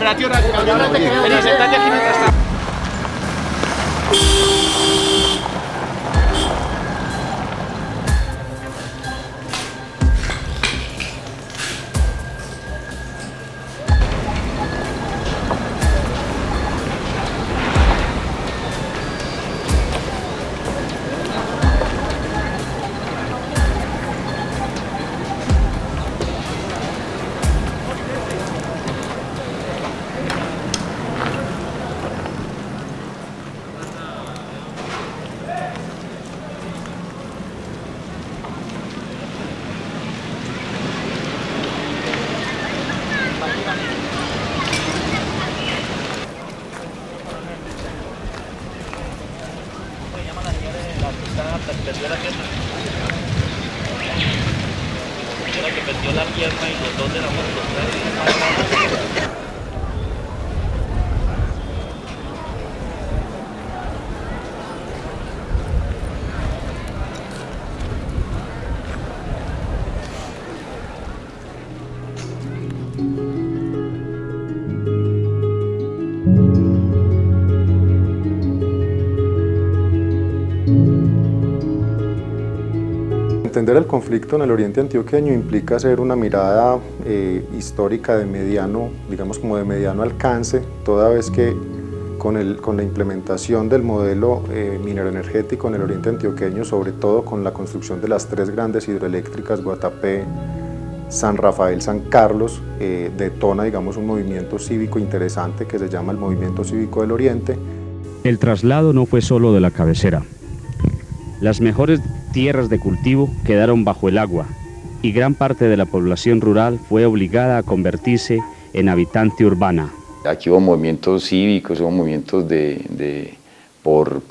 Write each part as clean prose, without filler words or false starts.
operación radical. Vení, sentate aquí mientras tanto. Que perdió la pierna y los dos éramos los tres. Entender el conflicto en el oriente antioqueño implica hacer una mirada histórica de mediano, digamos como de mediano alcance, toda vez que con la implementación del modelo mineroenergético en el oriente antioqueño, sobre todo con la construcción de las tres grandes hidroeléctricas, Guatapé, San Rafael, San Carlos, detona, digamos, un movimiento cívico interesante que se llama el Movimiento Cívico del Oriente. El traslado no fue solo de la cabecera. Las mejores tierras de cultivo quedaron bajo el agua y gran parte de la población rural fue obligada a convertirse en habitante urbana. Aquí hubo movimientos cívicos, hubo movimientos por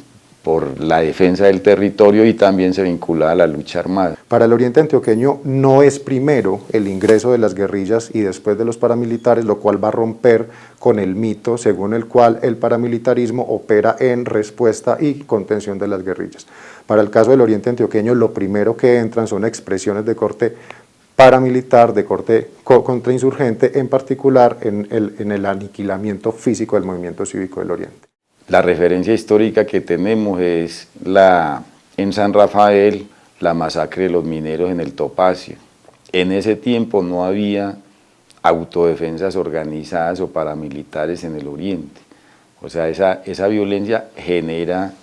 la defensa del territorio y también se vinculaba a la lucha armada. Para el oriente antioqueño no es primero el ingreso de las guerrillas y después de los paramilitares, lo cual va a romper con el mito según el cual el paramilitarismo opera en respuesta y contención de las guerrillas. Para el caso del oriente antioqueño, lo primero que entran son expresiones de corte paramilitar, de corte contrainsurgente, en particular en el aniquilamiento físico del movimiento cívico del oriente. La referencia histórica que tenemos es en San Rafael, la masacre de los mineros en el Topacio. En ese tiempo no había autodefensas organizadas o paramilitares en el oriente. O sea, esa violencia genera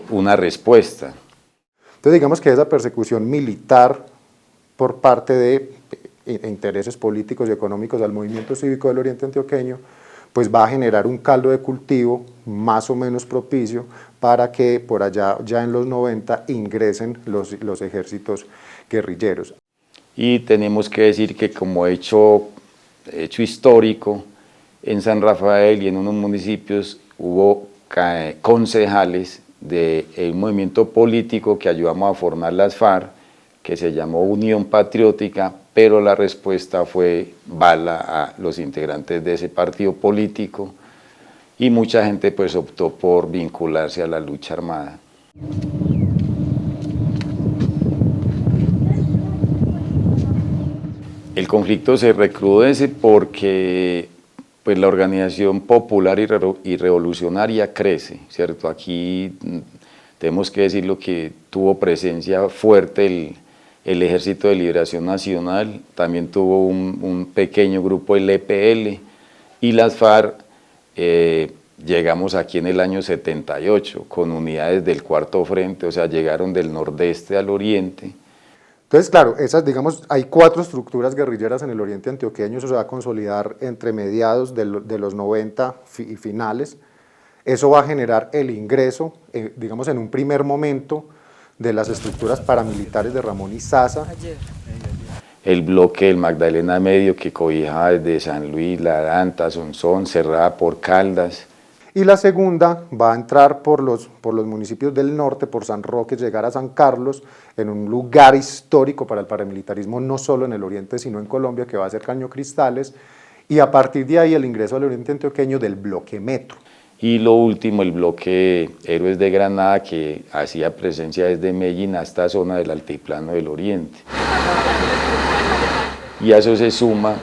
una respuesta. Entonces digamos que esa persecución militar por parte de intereses políticos y económicos al movimiento cívico del oriente antioqueño pues va a generar un caldo de cultivo más o menos propicio para que por allá, ya en los 90, ingresen los ejércitos guerrilleros. Y tenemos que decir que como hecho histórico, en San Rafael y en unos municipios hubo concejales del movimiento político que ayudamos a formar las FARC, que se llamó Unión Patriótica, pero la respuesta fue bala a los integrantes de ese partido político y mucha gente pues optó por vincularse a la lucha armada. El conflicto se recrudece porque pues, la organización popular y revolucionaria crece, ¿cierto? Aquí tenemos que decirlo que tuvo presencia fuerte el Ejército de Liberación Nacional, también tuvo un pequeño grupo del EPL y las FARC. Llegamos aquí en el año 78 con unidades del Cuarto Frente, o sea, llegaron del nordeste al oriente. Entonces, claro, digamos, hay 4 estructuras guerrilleras en el oriente antioqueño, eso se va a consolidar entre mediados de los 90 y finales. Eso va a generar el ingreso, digamos, en un primer momento, de las estructuras paramilitares de Ramón Izaza. El bloque del Magdalena Medio que cobijaba desde San Luis, La Danta, Sonsón, cerrada por Caldas. Y la segunda va a entrar por los municipios del norte, por San Roque, llegar a San Carlos, en un lugar histórico para el paramilitarismo, no solo en el oriente, sino en Colombia, que va a ser Caño Cristales, y a partir de ahí el ingreso al oriente antioqueño del bloque Metro. Y lo último, el bloque Héroes de Granada, que hacía presencia desde Medellín hasta esta zona del altiplano del oriente. Y a eso se suma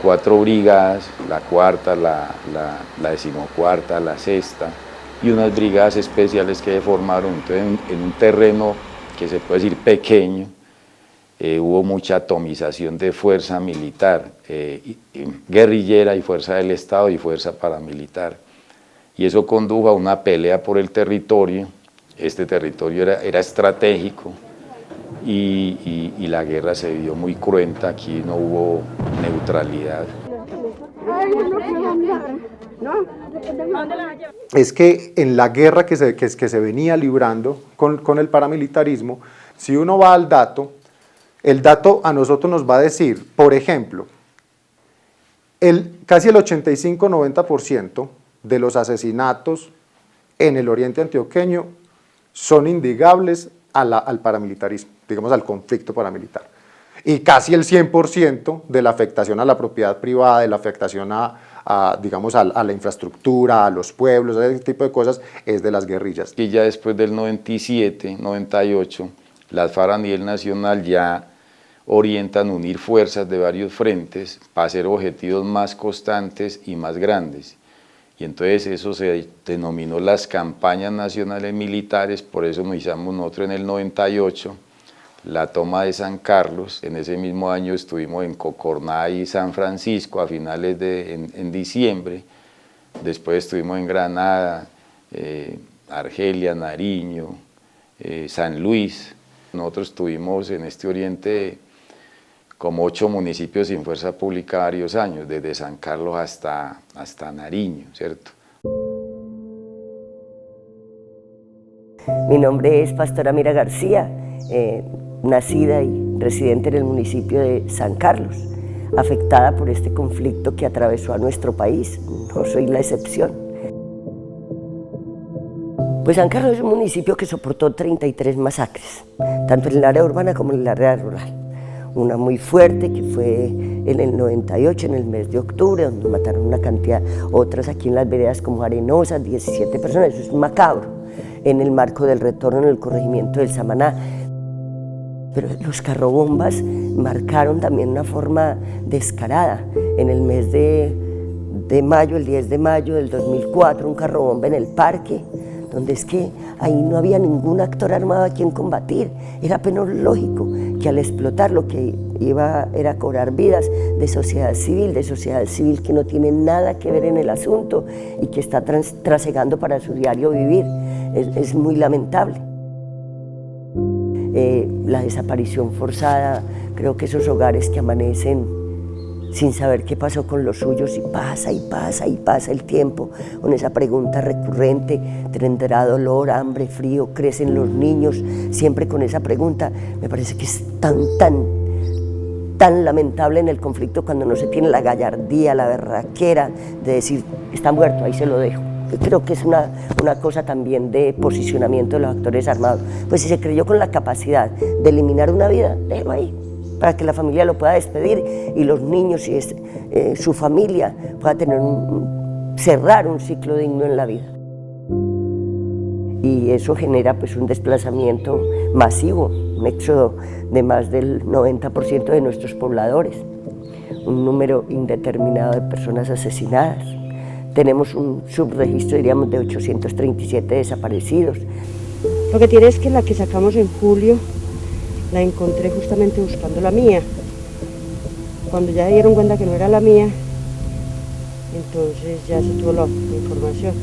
4 brigadas, la cuarta, la 14ª, la sexta, y unas brigadas especiales que se formaron. Entonces, en un terreno que se puede decir pequeño, hubo mucha atomización de fuerza militar, guerrillera y fuerza del Estado y fuerza paramilitar. Y eso condujo a una pelea por el territorio. Este territorio era estratégico y la guerra se vio muy cruenta, aquí no hubo neutralidad. Es que en la guerra que se venía librando con el paramilitarismo, si uno va al dato, el dato a nosotros nos va a decir, por ejemplo, casi el 85-90% de los asesinatos en el oriente antioqueño son indagables al paramilitarismo, digamos al conflicto paramilitar. Y casi el 100% de la afectación a la propiedad privada, de la afectación digamos, a la infraestructura, a los pueblos, ese tipo de cosas, es de las guerrillas. Y ya después del 97, 98, las FARC a nivel nacional ya orientan unir fuerzas de varios frentes para hacer objetivos más constantes y más grandes. Y entonces eso se denominó las campañas nacionales militares, por eso nos hicimos nosotros en el 98, la toma de San Carlos. En ese mismo año estuvimos en Cocorná y San Francisco a finales en diciembre. Después estuvimos en Granada, Argelia, Nariño, San Luis. Nosotros estuvimos en este oriente como 8 municipios sin fuerza pública varios años, desde San Carlos hasta Nariño, ¿cierto? Mi nombre es Pastora Mira García, nacida y residente en el municipio de San Carlos, afectada por este conflicto que atravesó a nuestro país. No soy la excepción. Pues San Carlos es un municipio que soportó 33 masacres, tanto en el área urbana como en el área rural. Una muy fuerte que fue en el 98, en el mes de octubre, donde mataron una cantidad, otras aquí en las veredas como Arenosas, 17 personas, eso es macabro, en el marco del retorno en el corregimiento del Samaná. Pero los carrobombas marcaron también una forma descarada. En el mes de mayo, el 10 de mayo del 2004, un carrobomba en el parque, donde es que ahí no había ningún actor armado a quien combatir. Era apenas lógico que al explotar lo que iba era cobrar vidas de sociedad civil que no tiene nada que ver en el asunto y que está trasegando para su diario vivir. Es muy lamentable. La desaparición forzada, creo que esos hogares que amanecen sin saber qué pasó con los suyos y pasa el tiempo con esa pregunta recurrente, ¿tendrá dolor, hambre, frío? ¿Crecen los niños? Siempre con esa pregunta. Me parece que es tan lamentable en el conflicto cuando no se tiene la gallardía, la berraquera de decir, está muerto, ahí se lo dejo. Yo creo que es una cosa también de posicionamiento de los actores armados. Pues si se creyó con la capacidad de eliminar una vida, déjelo ahí, para que la familia lo pueda despedir y los niños y su familia pueda tener cerrar un ciclo digno en la vida. Y eso genera pues un desplazamiento masivo, un éxodo de más del 90% de nuestros pobladores, un número indeterminado de personas asesinadas. Tenemos un subregistro, diríamos, de 837 desaparecidos. Lo que tiene es que la que sacamos en julio la encontré justamente buscando la mía. Cuando ya dieron cuenta que no era la mía, entonces ya se tuvo la información.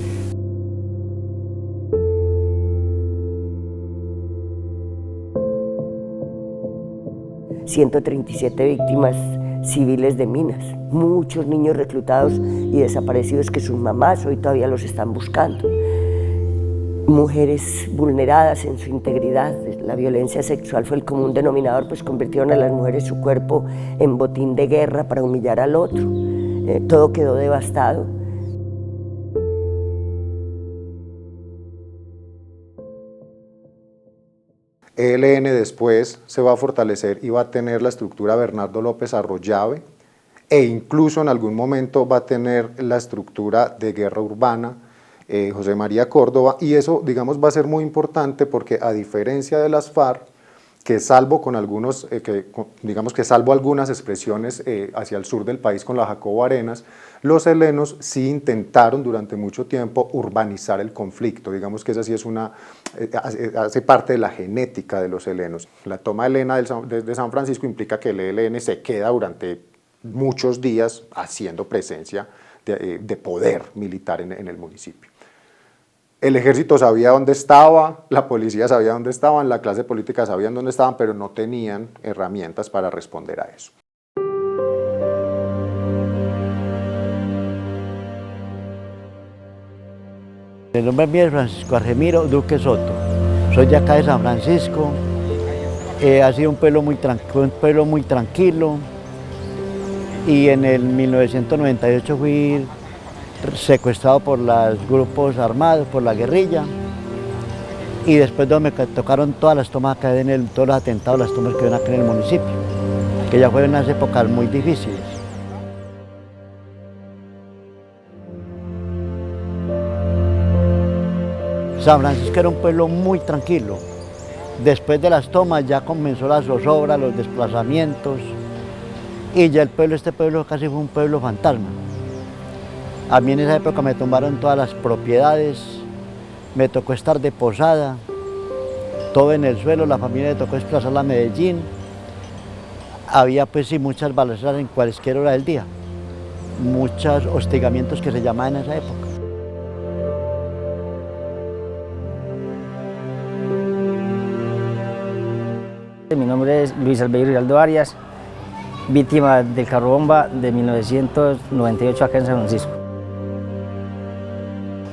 ...137 víctimas civiles de minas, muchos niños reclutados y desaparecidos que sus mamás hoy todavía los están buscando. Mujeres vulneradas en su integridad, la violencia sexual fue el común denominador, pues convirtieron a las mujeres su cuerpo en botín de guerra para humillar al otro. Todo quedó devastado. ELN después se va a fortalecer y va a tener la estructura Bernardo López Arroyave e incluso en algún momento va a tener la estructura de guerra urbana José María Córdoba, y eso, digamos, va a ser muy importante porque a diferencia de las FARC, que salvo con algunos, digamos que salvo algunas expresiones hacia el sur del país con la Jacobo Arenas, los helenos sí intentaron durante mucho tiempo urbanizar el conflicto. Digamos que esa sí es hace parte de la genética de los helenos. La toma helena de San Francisco implica que el ELN se queda durante muchos días haciendo presencia de poder militar en el municipio. El ejército sabía dónde estaba, la policía sabía dónde estaban, la clase política sabía dónde estaban, pero no tenían herramientas para responder a eso. El nombre mío es Francisco Argemiro Duque Soto. Soy de acá de San Francisco. Ha sido un pueblo muy tranquilo. Y en el 1998 fui secuestrado por los grupos armados, por la guerrilla, y después me tocaron todas las tomas acá todos los atentados, las tomas que ven acá en el municipio, que ya fueron unas épocas muy difíciles. San Francisco era un pueblo muy tranquilo. Después de las tomas ya comenzó la zozobra, los desplazamientos, y ya este pueblo casi fue un pueblo fantasma. A mí en esa época me tumbaron todas las propiedades, me tocó estar de posada, todo en el suelo, la familia le tocó desplazarla a Medellín. Había pues sí muchas balaceras en cualquier hora del día, muchos hostigamientos que se llamaban en esa época. Mi nombre es Luis Albeiro Giraldo Arias, víctima del carro bomba de 1998 acá en San Francisco.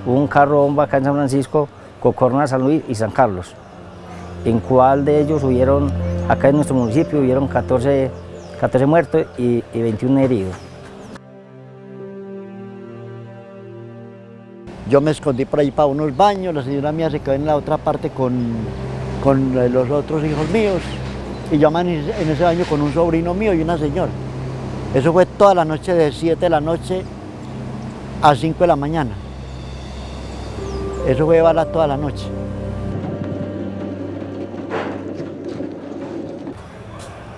Hubo un carro bomba acá en San Francisco, Cocorna, San Luis y San Carlos, en cual de ellos hubieron, acá en nuestro municipio, hubieron 14 muertos y 21 heridos. Yo me escondí por ahí para unos baños, la señora mía se quedó en la otra parte con los otros hijos míos, y yo amanecí en ese baño con un sobrino mío y una señora. Eso fue toda la noche, de 7 de la noche a 5 de la mañana. Eso fue bala toda la noche.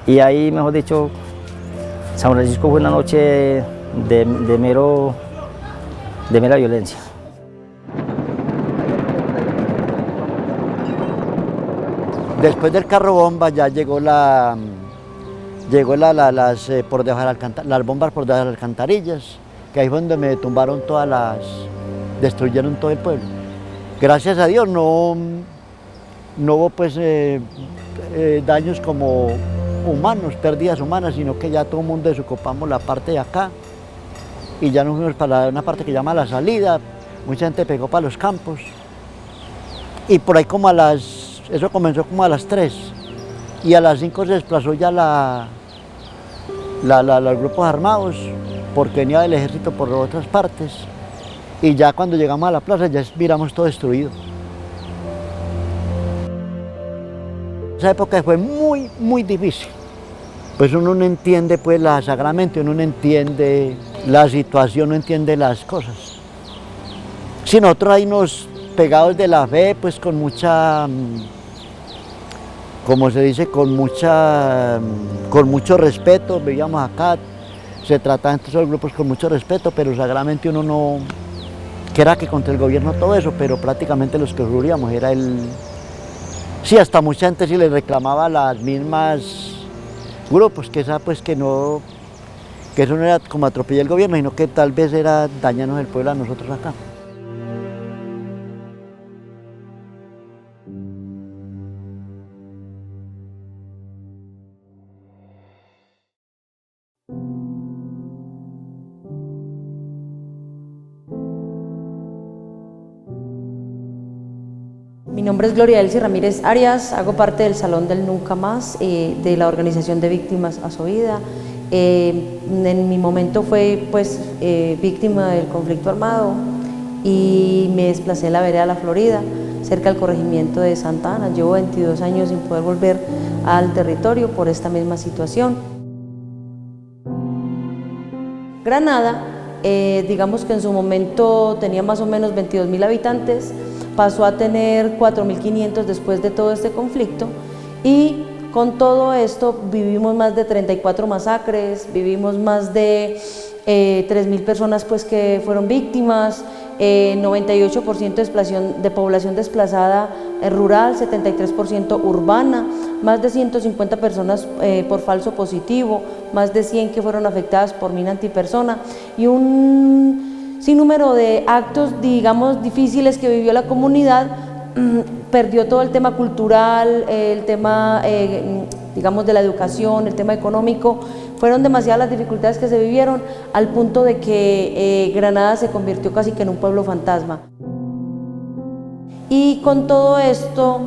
Y ahí, mejor dicho, San Francisco fue una noche de mera violencia. Después del carro bomba ya llegó las por debajo de las bombas por debajo de las alcantarillas, que ahí fue donde me tumbaron destruyeron todo el pueblo. Gracias a Dios no hubo pues daños como humanos, pérdidas humanas, sino que ya todo el mundo desocupamos la parte de acá y ya nos fuimos para una parte que se llama La Salida. Mucha gente pegó para los campos y por ahí eso comenzó como a las 3 y a las 5 se desplazó ya los grupos armados porque venía del ejército por otras partes, y ya cuando llegamos a la plaza ya miramos todo destruido. Esa época fue muy, muy difícil. Pues uno no entiende, pues sagradamente uno no entiende la situación, no entiende las cosas. Si nosotros ahí nos pegados de la fe, pues con mucha, como se dice, con mucho respeto, vivíamos acá, se trataban entre esos grupos con mucho respeto, pero sagradamente uno no, que era que contra el gobierno todo eso, pero prácticamente los que sufríamos era sí, hasta mucha gente sí le reclamaba a las mismas grupos, que eso no era como atropellar el gobierno, sino que tal vez era dañarnos el pueblo a nosotros acá. Mi nombre es Gloria Elsie Ramírez Arias, hago parte del Salón del Nunca Más, de la Organización de Víctimas Asovida. En mi momento fue víctima del conflicto armado y me desplacé a la vereda La Florida, cerca del corregimiento de Santa Ana. Llevo 22 años sin poder volver al territorio por esta misma situación. Granada, digamos que en su momento tenía más o menos 22.000 habitantes, pasó a tener 4.500 después de todo este conflicto, y Con todo esto vivimos más de 34 masacres, vivimos más de 3.000 personas pues, que fueron víctimas, 98% de población desplazada rural, 73% urbana, más de 150 personas por falso positivo, más de 100 que fueron afectadas por mina antipersona y un sinnúmero de actos, digamos, difíciles que vivió la comunidad. Perdió todo el tema cultural, el tema, digamos, de la educación, el tema económico. Fueron demasiadas las dificultades que se vivieron al punto de que Granada se convirtió casi que en un pueblo fantasma. Y con todo esto,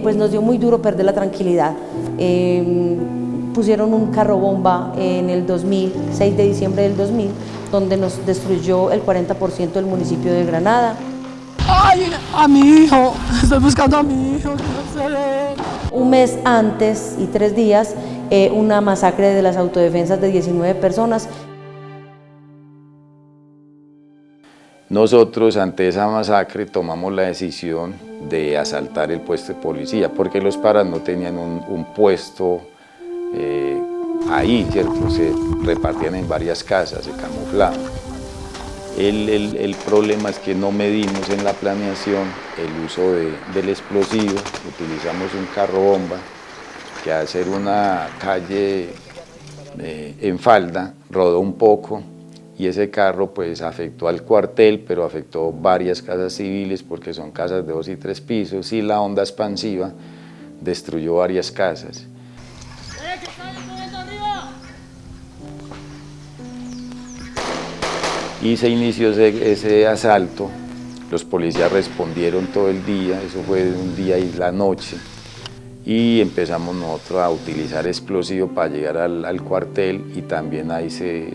pues nos dio muy duro perder la tranquilidad. Pusieron un carro bomba en el 2000, 6 de diciembre del 2000, donde nos destruyó el 40% del municipio de Granada. ¡Ay, a mi hijo! Estoy buscando a mi hijo, que no se ve. Un mes antes y 3 días, una masacre de las autodefensas de 19 personas. Nosotros ante esa masacre tomamos la decisión de asaltar el puesto de policía, porque los paras no tenían un puesto ahí, ¿cierto? Se repartían en varias casas, se camuflaban. El problema es que no medimos en la planeación el uso del explosivo, utilizamos un carro bomba que al ser una calle en falda rodó un poco y ese carro pues afectó al cuartel, pero afectó varias casas civiles porque son casas de 2 y 3 pisos y la onda expansiva destruyó varias casas. Y se inició ese asalto, los policías respondieron todo el día, eso fue un día y la noche, y empezamos nosotros a utilizar explosivo para llegar al cuartel y también ahí se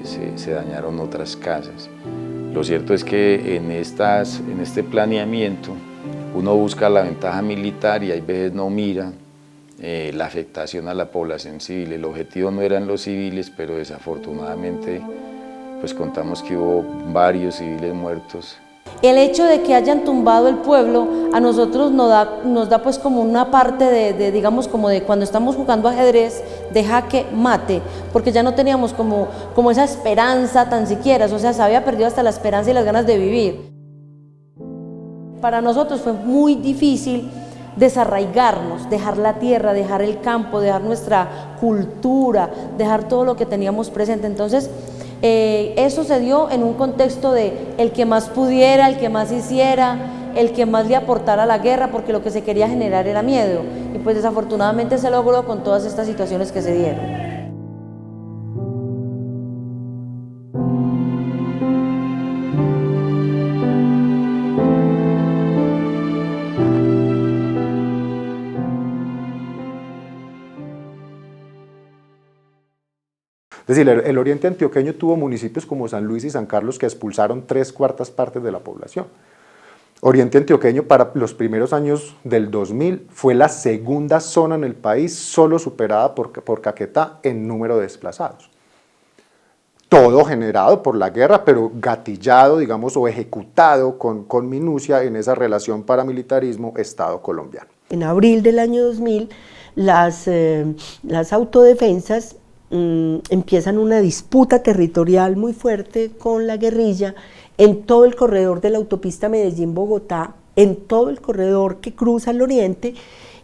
dañaron otras casas. Lo cierto es que en este planeamiento uno busca la ventaja militar y hay veces no mira la afectación a la población civil. El objetivo no eran los civiles, pero desafortunadamente pues contamos que hubo varios civiles muertos. El hecho de que hayan tumbado el pueblo a nosotros nos da pues como una parte digamos como de cuando estamos jugando ajedrez de jaque mate, porque ya no teníamos como esa esperanza tan siquiera, o sea, se había perdido hasta la esperanza y las ganas de vivir. Para nosotros fue muy difícil desarraigarnos, dejar la tierra, dejar el campo, dejar nuestra cultura, dejar todo lo que teníamos presente. Entonces, eso se dio en un contexto de el que más pudiera, el que más hiciera, el que más le aportara a la guerra, porque lo que se quería generar era miedo. Y pues desafortunadamente se logró con todas estas situaciones que se dieron. Es decir, el oriente antioqueño tuvo municipios como San Luis y San Carlos que expulsaron 3/4 partes de la población. Oriente antioqueño para los primeros años del 2000 fue la segunda zona en el país, solo superada por Caquetá en número de desplazados. Todo generado por la guerra, pero gatillado, digamos, o ejecutado con minucia en esa relación paramilitarismo-Estado colombiano. En abril del año 2000, las autodefensas empiezan una disputa territorial muy fuerte con la guerrilla en todo el corredor de la autopista Medellín-Bogotá, en todo el corredor que cruza el oriente,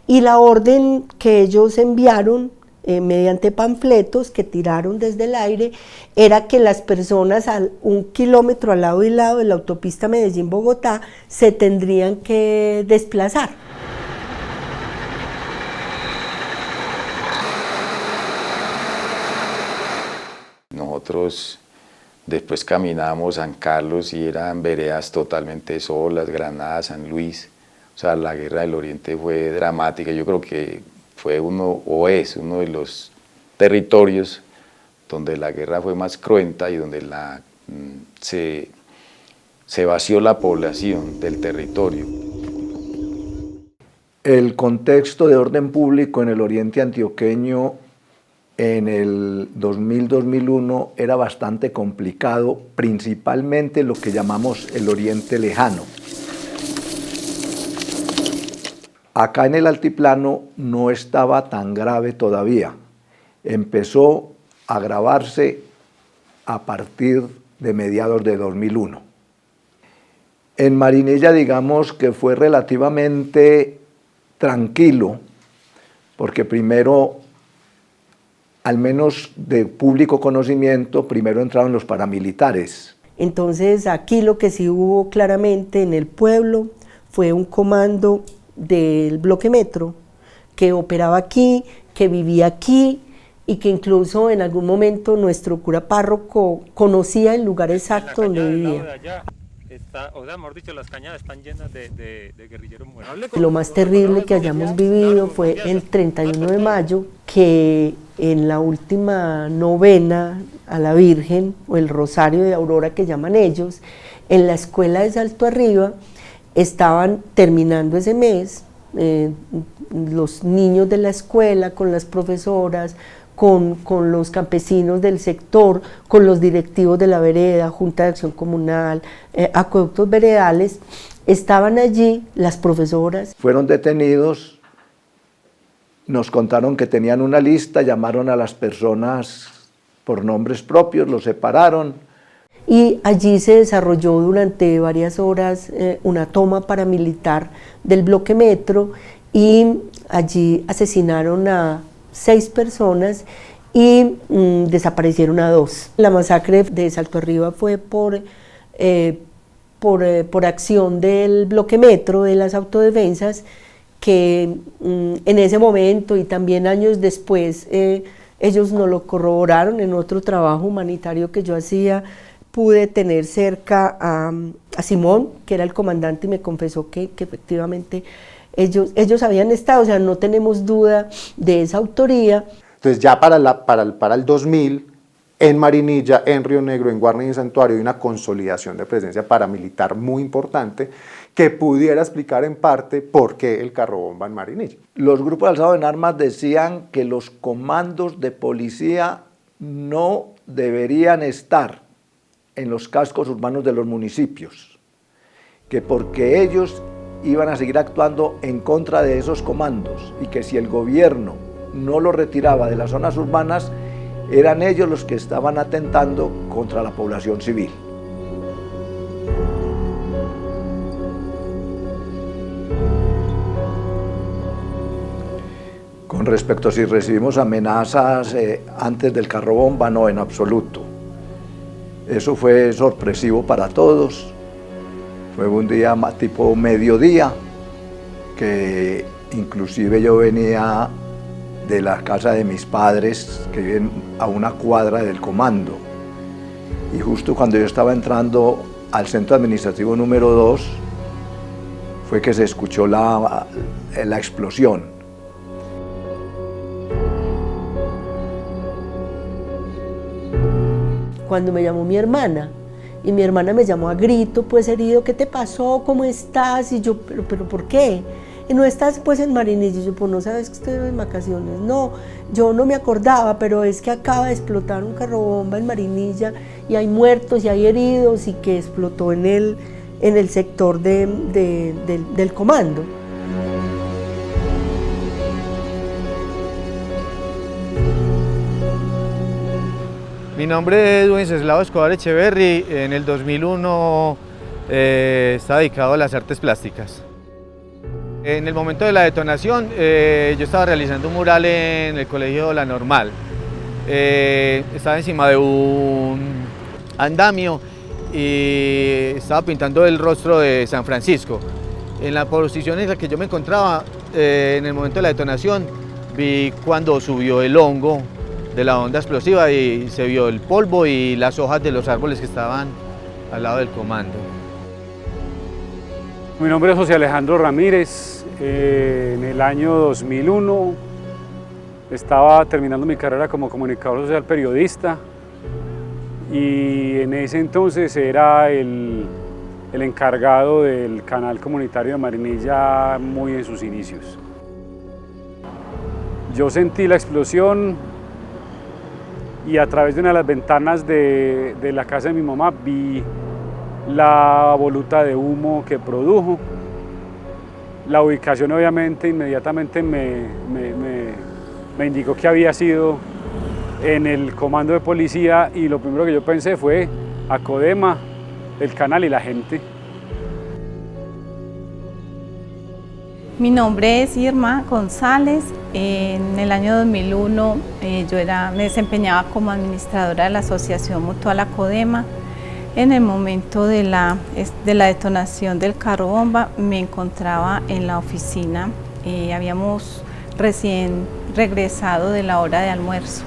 y la orden que ellos enviaron mediante panfletos que tiraron desde el aire era que las personas a 1 kilómetro al lado y lado de la autopista Medellín-Bogotá se tendrían que desplazar. Nosotros después caminábamos San Carlos y eran veredas totalmente solas, Granada, San Luis. O sea, la guerra del Oriente fue dramática. Yo creo que fue uno de los territorios donde la guerra fue más cruenta y donde se vació la población del territorio. El contexto de orden público en el Oriente antioqueño en el 2000-2001 era bastante complicado, principalmente lo que llamamos el Oriente lejano. Acá en el altiplano no estaba tan grave todavía. Empezó a agravarse a partir de mediados de 2001. En Marinilla, digamos que fue relativamente tranquilo, porque primero, al menos de público conocimiento, primero entraron los paramilitares. Entonces aquí lo que sí hubo claramente en el pueblo fue un comando del bloque metro que operaba aquí, que vivía aquí y que incluso en algún momento nuestro cura párroco conocía el lugar exacto donde vivía. Mejor dicho, las cañadas están llenas de guerrilleros muertos. Lo más terrible que hayamos vivido fue el 31 de mayo, que en la última novena a la Virgen, o el Rosario de Aurora que llaman ellos, en la escuela de Salto Arriba, estaban terminando ese mes, los niños de la escuela con las profesoras, con los campesinos del sector, con los directivos de la vereda, Junta de Acción Comunal, acueductos veredales, estaban allí las profesoras. Fueron detenidos, nos contaron que tenían una lista, llamaron a las personas por nombres propios, los separaron. Y allí se desarrolló durante varias horas una toma paramilitar del bloque metro y allí asesinaron a 6 personas y desaparecieron a 2. La masacre de Salto Arriba fue por acción del bloque metro, de las autodefensas, que en ese momento y también años después ellos nos lo corroboraron en otro trabajo humanitario que yo hacía. Pude tener cerca a Simón, que era el comandante, y me confesó que efectivamente ellos habían estado, o sea, no tenemos duda de esa autoría. Entonces ya para el 2000, en Marinilla, en Río Negro, en Guarne y en Santuario, hay una consolidación de presencia paramilitar muy importante que pudiera explicar en parte por qué el carro bomba en Marinilla. Los grupos alzados en armas decían que los comandos de policía no deberían estar en los cascos urbanos de los municipios, que porque ellos iban a seguir actuando en contra de esos comandos y que si el gobierno no lo retiraba de las zonas urbanas, eran ellos los que estaban atentando contra la población civil. Con respecto a si recibimos amenazas antes del carro bomba, no, en absoluto. Eso fue sorpresivo para todos. Fue un día tipo mediodía, que inclusive yo venía de la casa de mis padres, que viven a una cuadra del comando. Y justo cuando yo estaba entrando al centro administrativo número 2, fue que se escuchó la explosión. Cuando me llamó mi hermana, y mi hermana me llamó a grito, pues herido, ¿qué te pasó? ¿Cómo estás? Y yo, ¿pero por qué? Y no estás pues en Marinilla. Y yo, pues no sabes que estoy en vacaciones. No, yo no me acordaba, pero es que acaba de explotar un carro bomba en Marinilla y hay muertos y hay heridos y que explotó en el sector del comando. Mi nombre es Wenceslao Escobar Echeverry. En el 2001 estaba dedicado a las artes plásticas. En el momento de la detonación yo estaba realizando un mural en el colegio La Normal. Estaba encima de un andamio y estaba pintando el rostro de San Francisco. En la posición en la que yo me encontraba, en el momento de la detonación, vi cuando subió el hongo de la onda explosiva y se vio el polvo y las hojas de los árboles que estaban al lado del comando. Mi nombre es José Alejandro Ramírez. En el año 2001 estaba terminando mi carrera como comunicador social periodista y en ese entonces era el encargado del canal comunitario de Marinilla muy en sus inicios. Yo sentí la explosión y a través de una de las ventanas de la casa de mi mamá vi la voluta de humo que produjo. La ubicación obviamente inmediatamente me indicó que había sido en el comando de policía y lo primero que yo pensé fue a Codema, el canal y la gente. Mi nombre es Irma González. En el año 2001 me desempeñaba como administradora de la Asociación Mutual Codema. En el momento de la detonación del carro bomba me encontraba en la oficina. Habíamos recién regresado de la hora de almuerzo.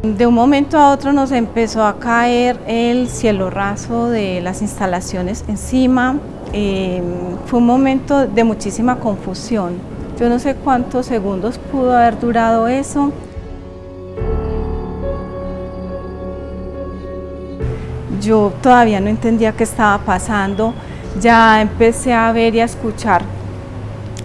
De un momento a otro nos empezó a caer el cielo raso de las instalaciones encima. Fue un momento de muchísima confusión. Yo no sé cuántos segundos pudo haber durado eso. Yo todavía no entendía qué estaba pasando. Ya empecé a ver y a escuchar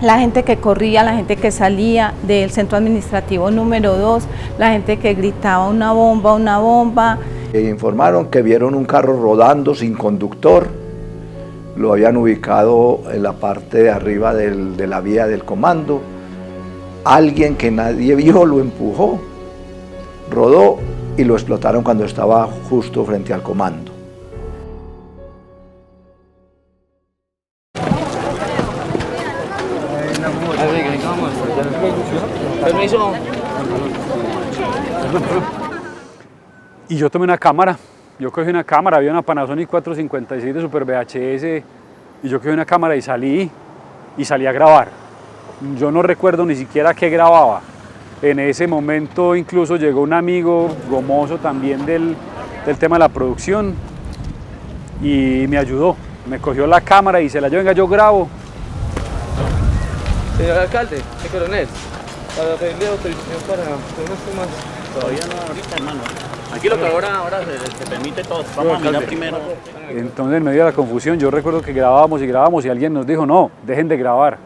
la gente que corría, la gente que salía del centro administrativo número 2, la gente que gritaba una bomba, una bomba. Informaron que vieron un carro rodando sin conductor, lo habían ubicado en la parte de arriba de la vía del comando. Alguien que nadie vio lo empujó, rodó y lo explotaron cuando estaba justo frente al comando. Permiso. Y yo tomé una cámara, cogí una cámara, había una Panasonic 456 de Super VHS y yo cogí una cámara y salí a grabar. Yo no recuerdo ni siquiera qué grababa. En ese momento incluso llegó un amigo gomoso también del tema de la producción y me ayudó, me cogió la cámara y se la llevó, venga, yo grabo. Señor alcalde, coronel, para pedirle autorización para unas tomas. Todavía no, ahorita, hermano. Aquí lo que ahora se permite todo. Vamos a mirar primero. Entonces, en medio de la confusión, yo recuerdo que grabábamos y alguien nos dijo, no, dejen de grabar.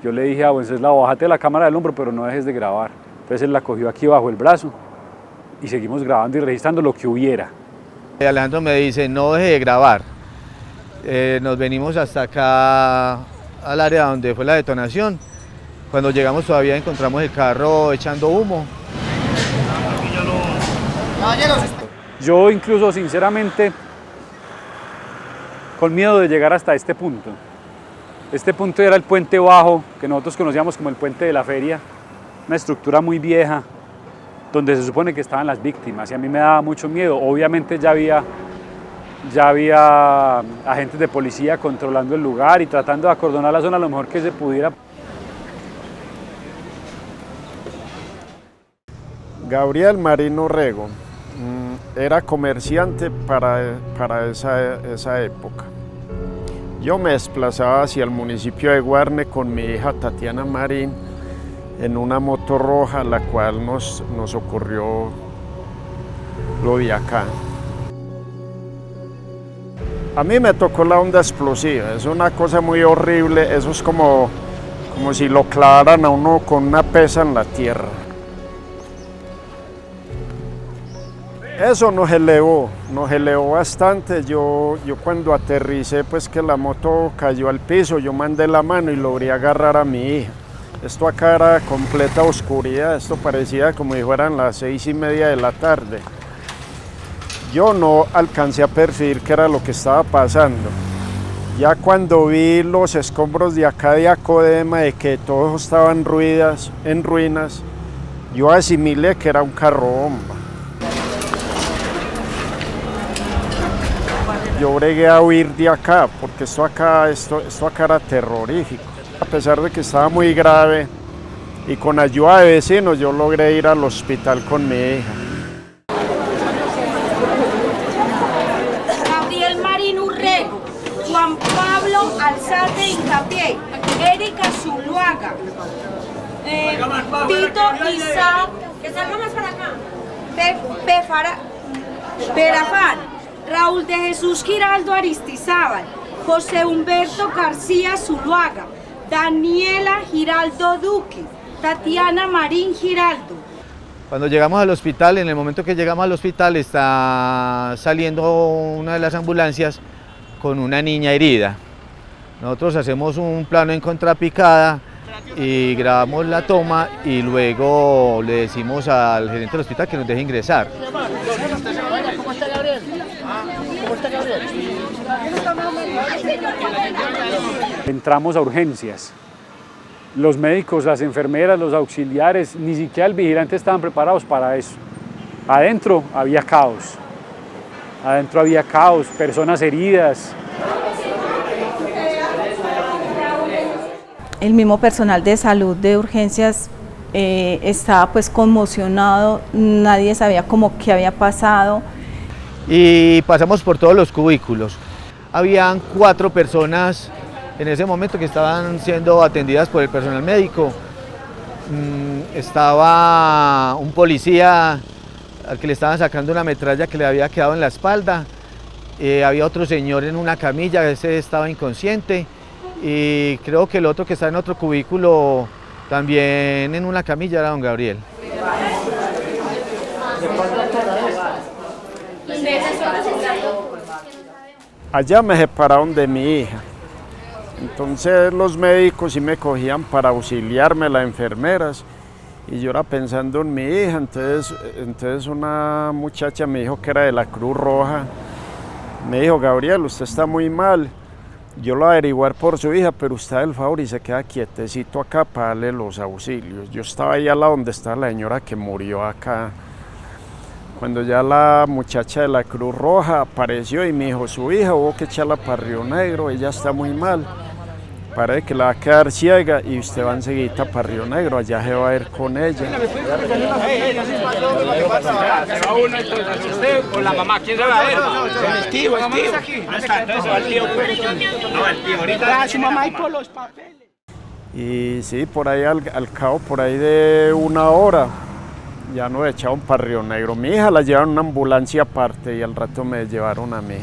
Yo le dije a Wenceslao, bájate la cámara del hombro, pero no dejes de grabar. Entonces él la cogió aquí bajo el brazo y seguimos grabando y registrando lo que hubiera. Alejandro me dice, no deje de grabar. Nos venimos hasta acá al área donde fue la detonación. Cuando llegamos todavía encontramos el carro echando humo. Yo incluso sinceramente con miedo de llegar hasta este punto. Este punto era el puente bajo, que nosotros conocíamos como el puente de la feria, una estructura muy vieja, donde se supone que estaban las víctimas y a mí me daba mucho miedo. Obviamente ya había agentes de policía controlando el lugar y tratando de acordonar la zona lo mejor que se pudiera. Gabriel Marino Rego era comerciante para esa época. Yo me desplazaba hacia el municipio de Guarne con mi hija Tatiana Marín en una moto roja, la cual nos ocurrió lo de acá. A mí me tocó la onda explosiva, es una cosa muy horrible, eso es como si lo clavaran a uno con una pesa en la tierra. Eso nos elevó bastante. Yo cuando aterricé, pues que la moto cayó al piso, yo mandé la mano y logré agarrar a mi hija. Esto acá era completa oscuridad, esto parecía como si fueran las 6:30 de la tarde. Yo no alcancé a percibir qué era lo que estaba pasando. Ya cuando vi los escombros de acá de Acodema, de que todos estaban en ruinas, yo asimilé que era un carro bomba. Yo bregué a huir de acá, porque esto acá era terrorífico. A pesar de que estaba muy grave y con ayuda de vecinos, yo logré ir al hospital con mi hija. Gabriel Marino Rego, Juan Pablo Alzate Hincapié, Erika Zuluaga, Tito Isaac, que salga más para acá, Perafán, Raúl de Jesús Giraldo Aristizábal, José Humberto García Zuluaga, Daniela Giraldo Duque, Tatiana Marín Giraldo. Cuando llegamos al hospital, en el momento que llegamos al hospital está saliendo una de las ambulancias con una niña herida. Nosotros hacemos un plano en contrapicada y grabamos la toma y luego le decimos al gerente del hospital que nos deje ingresar. ¿Cómo está Gabriel? ¿Cómo está Gabriel? Entramos a urgencias. Los médicos, las enfermeras, los auxiliares, ni siquiera el vigilante estaban preparados para eso. Adentro había caos. Adentro había caos, personas heridas. El mismo personal de salud de urgencias estaba pues conmocionado, nadie sabía cómo qué había pasado. Y pasamos por todos los cubículos. Habían 4 personas en ese momento que estaban siendo atendidas por el personal médico. Estaba un policía al que le estaban sacando una metralla que le había quedado en la espalda. Había otro señor en una camilla, ese estaba inconsciente. Y creo que el otro que está en otro cubículo también en una camilla era don Gabriel. Allá me separaron de mi hija, entonces los médicos sí me cogían para auxiliarme, las enfermeras, y yo era pensando en mi hija, entonces una muchacha me dijo que era de la Cruz Roja, me dijo: Gabriel, usted está muy mal. Yo lo voy a averiguar por su hija, pero usted haga el favor y se queda quietecito acá para darle los auxilios. Yo estaba ahí al lado donde está la señora que murió acá. Cuando ya la muchacha de la Cruz Roja apareció y me dijo: su hija hubo que echarla para Río Negro, ella está muy mal. Parece que la va a quedar ciega y usted va enseguida para Río Negro, allá se va a ir con ella. Se va uno entonces, usted o la mamá, ¿quién se va a ver? El tío, el tío. Entonces va el tío. No, el tío, ahorita su mamá y por los papeles. Y sí, por ahí al cabo, por ahí de 1 hora, ya nos echaron para Río Negro. Mi hija la llevaron en una ambulancia aparte y al rato me llevaron a mí.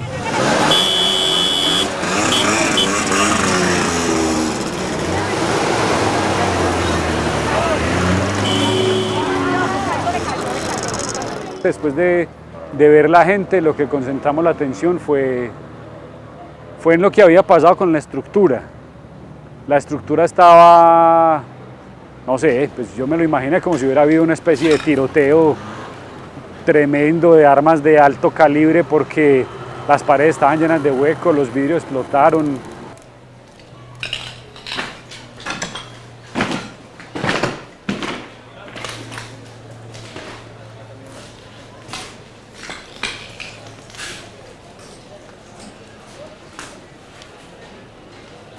Después de ver la gente, lo que concentramos la atención fue en lo que había pasado con la estructura. La estructura estaba, no sé, pues yo me lo imaginé como si hubiera habido una especie de tiroteo tremendo de armas de alto calibre, porque las paredes estaban llenas de huecos, los vidrios explotaron.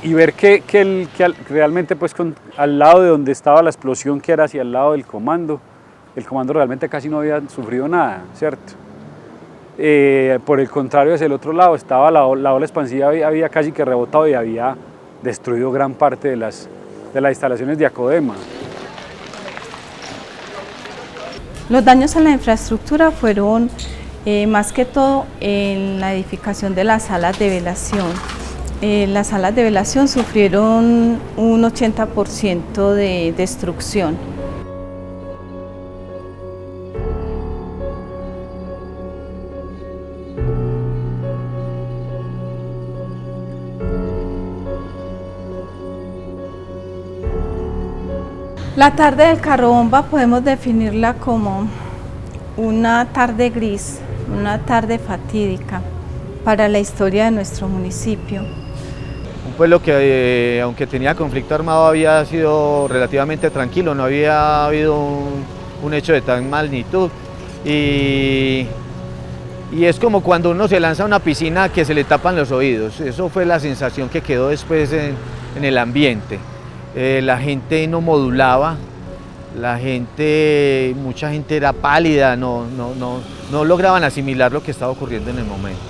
Y ver que realmente pues al lado de donde estaba la explosión, que era hacia el lado del comando, el comando realmente casi no había sufrido nada, ¿cierto? Por el contrario, hacia el otro lado estaba la ola expansiva, había casi que rebotado y había destruido gran parte de las instalaciones de Acodema. Los daños a la infraestructura fueron más que todo en la edificación de las salas de velación. Las salas de velación sufrieron un 80% de destrucción. La tarde del Carrobomba podemos definirla como una tarde gris, una tarde fatídica para la historia de nuestro municipio. Un pueblo que, aunque tenía conflicto armado, había sido relativamente tranquilo, no había habido un hecho de tan magnitud. Y es como cuando uno se lanza a una piscina que se le tapan los oídos. Eso fue la sensación que quedó después en el ambiente. La gente no modulaba, mucha gente era pálida, no lograban asimilar lo que estaba ocurriendo en el momento.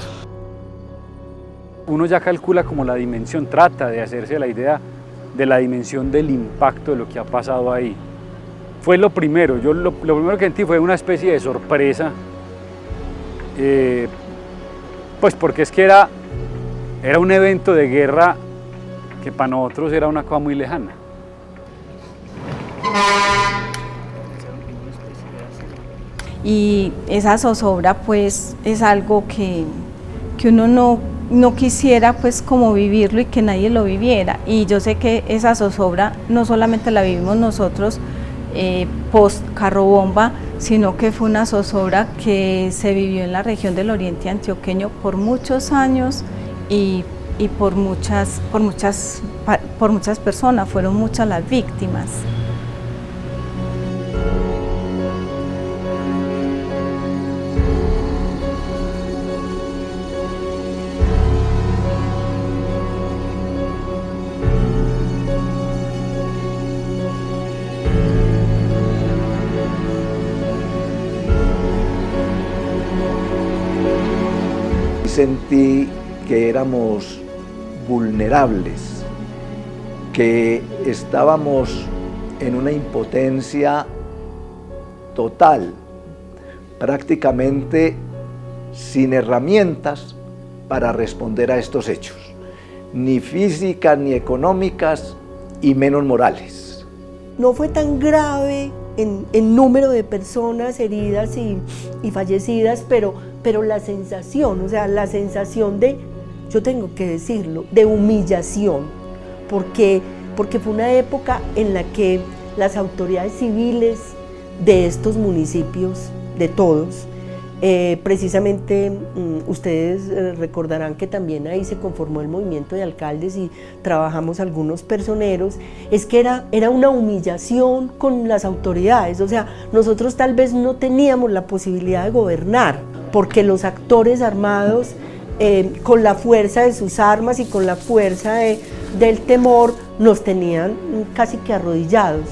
Uno ya calcula como la dimensión, trata de hacerse la idea de la dimensión del impacto de lo que ha pasado ahí. Fue lo primero, lo primero que sentí fue una especie de sorpresa, pues porque es que era un evento de guerra que para nosotros era una cosa muy lejana. Y esa zozobra pues es algo que uno no quisiera pues como vivirlo y que nadie lo viviera, y yo sé que esa zozobra no solamente la vivimos nosotros post carrobomba, sino que fue una zozobra que se vivió en la región del Oriente Antioqueño por muchos años y por muchas personas, fueron muchas las víctimas. Sentí que éramos vulnerables, que estábamos en una impotencia total, prácticamente sin herramientas para responder a estos hechos, ni físicas ni económicas y menos morales. No fue tan grave en número de personas heridas y fallecidas, pero la sensación, o sea, la sensación de, yo tengo que decirlo, de humillación, porque fue una época en la que las autoridades civiles de estos municipios, de todos, precisamente ustedes recordarán que también ahí se conformó el movimiento de alcaldes y trabajamos algunos personeros, es que era una humillación con las autoridades, o sea, nosotros tal vez no teníamos la posibilidad de gobernar, porque los actores armados, con la fuerza de sus armas y con la fuerza del temor, nos tenían casi que arrodillados.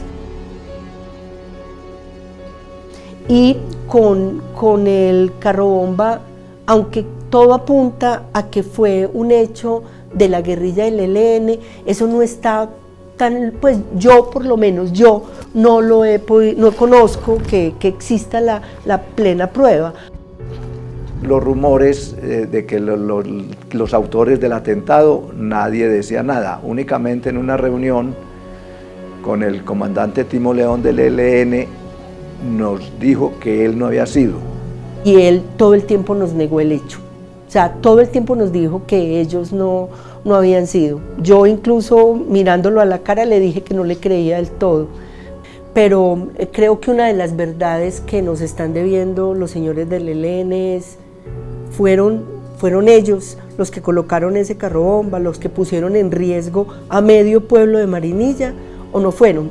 Y con el carrobomba, aunque todo apunta a que fue un hecho de la guerrilla del ELN, eso no está tan, pues yo por lo menos, yo no conozco que exista la plena prueba. Los rumores de que los autores del atentado, nadie decía nada, únicamente en una reunión con el comandante Timo León del ELN nos dijo que él no había sido. Y él todo el tiempo nos negó el hecho, o sea, todo el tiempo nos dijo que ellos no habían sido. Yo incluso mirándolo a la cara le dije que no le creía del todo. Pero creo que una de las verdades que nos están debiendo los señores del ELN es fueron ellos los que colocaron ese carrobomba, los que pusieron en riesgo a medio pueblo de Marinilla, o no fueron.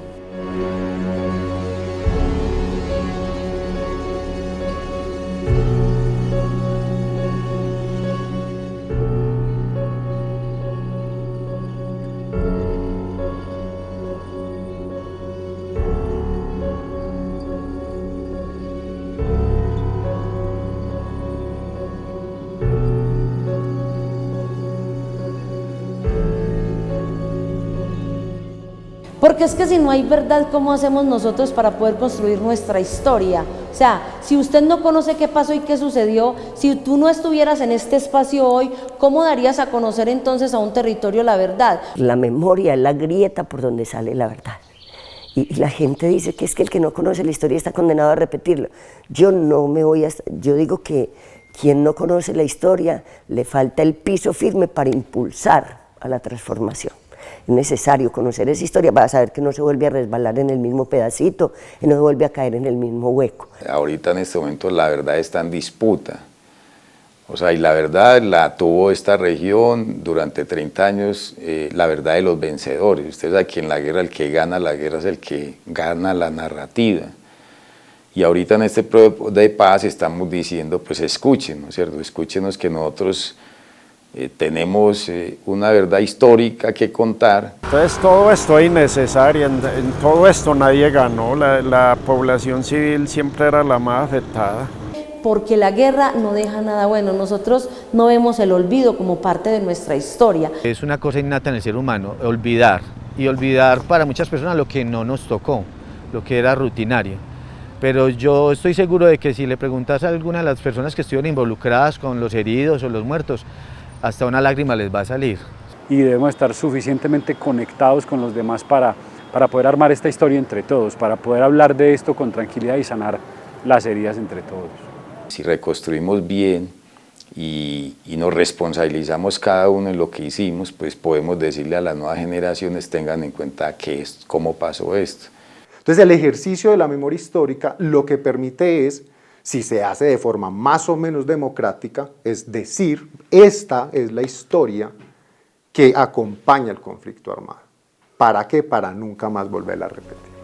Porque es que si no hay verdad, ¿cómo hacemos nosotros para poder construir nuestra historia? O sea, si usted no conoce qué pasó y qué sucedió, si tú no estuvieras en este espacio hoy, ¿cómo darías a conocer entonces a un territorio la verdad? La memoria es la grieta por donde sale la verdad. Y la gente dice que es que el que no conoce la historia está condenado a repetirla. Yo digo que quien no conoce la historia le falta el piso firme para impulsar a la transformación. Es necesario conocer esa historia para saber que no se vuelve a resbalar en el mismo pedacito y no se vuelve a caer en el mismo hueco. Ahorita en este momento la verdad está en disputa, o sea, y la verdad la tuvo esta región durante 30 años, la verdad de los vencedores. Ustedes saben que en la guerra el que gana la guerra es el que gana la narrativa. Y ahorita en este proceso de paz estamos diciendo, pues escúchenos, ¿cierto? Escúchenos que nosotros tenemos una verdad histórica que contar. Entonces todo esto es innecesario, en todo esto nadie ganó, la población civil siempre era la más afectada. Porque la guerra no deja nada bueno, nosotros no vemos el olvido como parte de nuestra historia. Es una cosa innata en el ser humano, olvidar, y olvidar para muchas personas lo que no nos tocó, lo que era rutinario. Pero yo estoy seguro de que si le preguntas a alguna de las personas que estuvieron involucradas con los heridos o los muertos, hasta una lágrima les va a salir. Y debemos estar suficientemente conectados con los demás para poder armar esta historia entre todos, para poder hablar de esto con tranquilidad y sanar las heridas entre todos. Si reconstruimos bien y nos responsabilizamos cada uno en lo que hicimos, pues podemos decirle a las nuevas generaciones tengan en cuenta cómo pasó esto. Entonces el ejercicio de la memoria histórica lo que permite es, si se hace de forma más o menos democrática, es decir, esta es la historia que acompaña el conflicto armado. ¿Para qué? Para nunca más volverla a repetir.